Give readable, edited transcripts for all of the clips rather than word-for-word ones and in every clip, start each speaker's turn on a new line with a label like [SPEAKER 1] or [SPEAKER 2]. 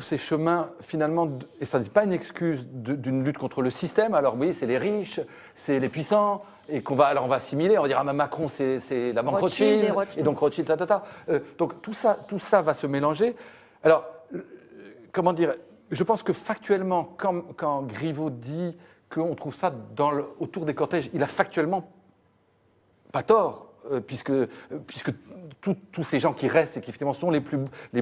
[SPEAKER 1] ces chemins, finalement, et ça n'est pas une excuse d'une lutte contre le système. Alors oui, c'est les riches, c'est les puissants, et on va assimiler, on va dire, ah, Macron, c'est la banque Rothschild, et donc Rothschild, donc tout ça va se mélanger. Alors, comment dire, je pense que factuellement, quand Griveaux dit qu'on trouve ça autour des cortèges, il a factuellement pas tort. Puisque tous ces gens qui restent et qui effectivement sont les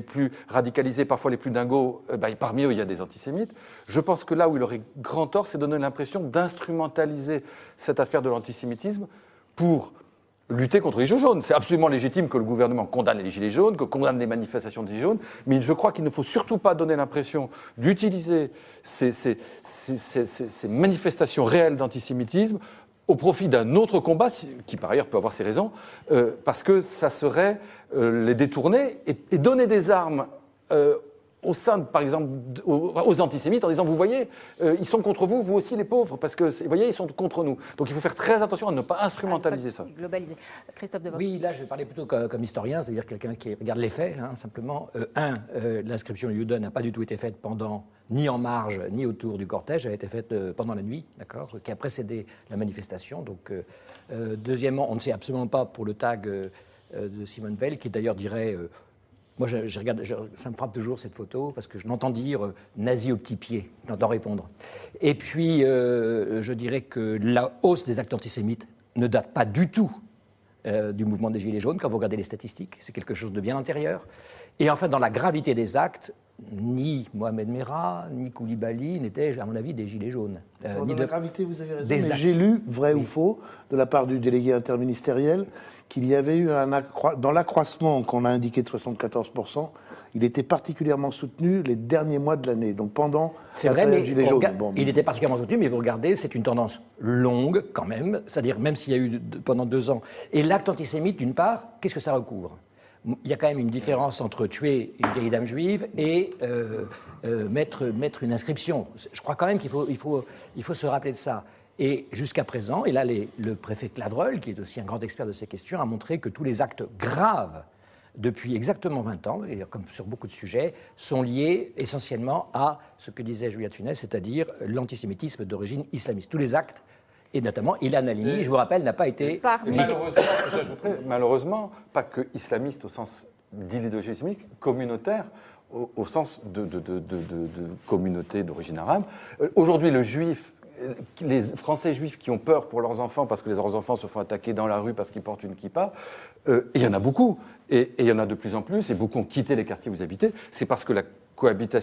[SPEAKER 1] plus radicalisés, parfois les plus dingos, parmi eux il y a des antisémites. Je pense que là où il aurait grand tort, c'est donner l'impression d'instrumentaliser cette affaire de l'antisémitisme pour lutter contre les gilets jaunes. C'est absolument légitime que le gouvernement condamne les gilets jaunes, que condamne les manifestations des gilets jaunes, mais je crois qu'il ne faut surtout pas donner l'impression d'utiliser ces manifestations réelles d'antisémitisme au profit d'un autre combat, qui par ailleurs peut avoir ses raisons, parce que ça serait les détourner et donner des armes au sein, par exemple, aux antisémites en disant, vous voyez, ils sont contre vous, vous aussi les pauvres, parce que, vous voyez, ils sont contre nous. Donc il faut faire très attention à ne pas instrumentaliser ça.
[SPEAKER 2] Globaliser. Christophe Devox.
[SPEAKER 3] Oui, là je vais parler plutôt comme historien, c'est-à-dire quelqu'un qui regarde les faits, simplement. L'inscription Juden n'a pas du tout été faite pendant, ni en marge, ni autour du cortège, elle a été faite pendant la nuit, d'accord, qui a précédé la manifestation. Donc, deuxièmement, on ne sait absolument pas pour le tag de Simone Veil, qui d'ailleurs dirait... moi, je regarde, ça me frappe toujours cette photo, parce que je l'entends dire nazi au petit pied, j'entends répondre. Et puis, je dirais que la hausse des actes antisémites ne date pas du tout du mouvement des Gilets jaunes, quand vous regardez les statistiques, c'est quelque chose de bien antérieur. Et enfin, dans la gravité des actes, ni Mohamed Merah, ni Koulibaly n'étaient, à mon avis, des Gilets jaunes.
[SPEAKER 4] Dans la gravité, vous avez raison, mais j'ai lu, vrai ou faux, de la part du délégué interministériel, qu'il y avait eu dans l'accroissement qu'on a indiqué de 74%, il était particulièrement soutenu les derniers mois de l'année, donc pendant la période Gilets jaunes.
[SPEAKER 3] Il était particulièrement soutenu, mais vous regardez, c'est une tendance longue quand même, c'est-à-dire même s'il y a eu pendant 2 ans. Et l'acte antisémite, d'une part, qu'est-ce que ça recouvre ? Il y a quand même une différence entre tuer une vieille dame juive et mettre une inscription. Je crois quand même qu'il faut se rappeler de ça. Et jusqu'à présent, et là le préfet Clavreul, qui est aussi un grand expert de ces questions, a montré que tous les actes graves, depuis exactement 20 ans, et comme sur beaucoup de sujets, sont liés essentiellement à ce que disait Julia de Funès, c'est-à-dire l'antisémitisme d'origine islamiste. Tous les actes, et notamment Ilan Halimi, je vous rappelle, n'a pas été...
[SPEAKER 1] Malheureusement, pas que islamiste au sens d'idéologie islamique, communautaire, au sens de communauté d'origine arabe. Aujourd'hui, le juif, les Français juifs qui ont peur pour leurs enfants parce que leurs enfants se font attaquer dans la rue parce qu'ils portent une kippa, il y en a beaucoup, et il y en a de plus en plus, et beaucoup ont quitté les quartiers où vous habitez, c'est parce que la cohabitation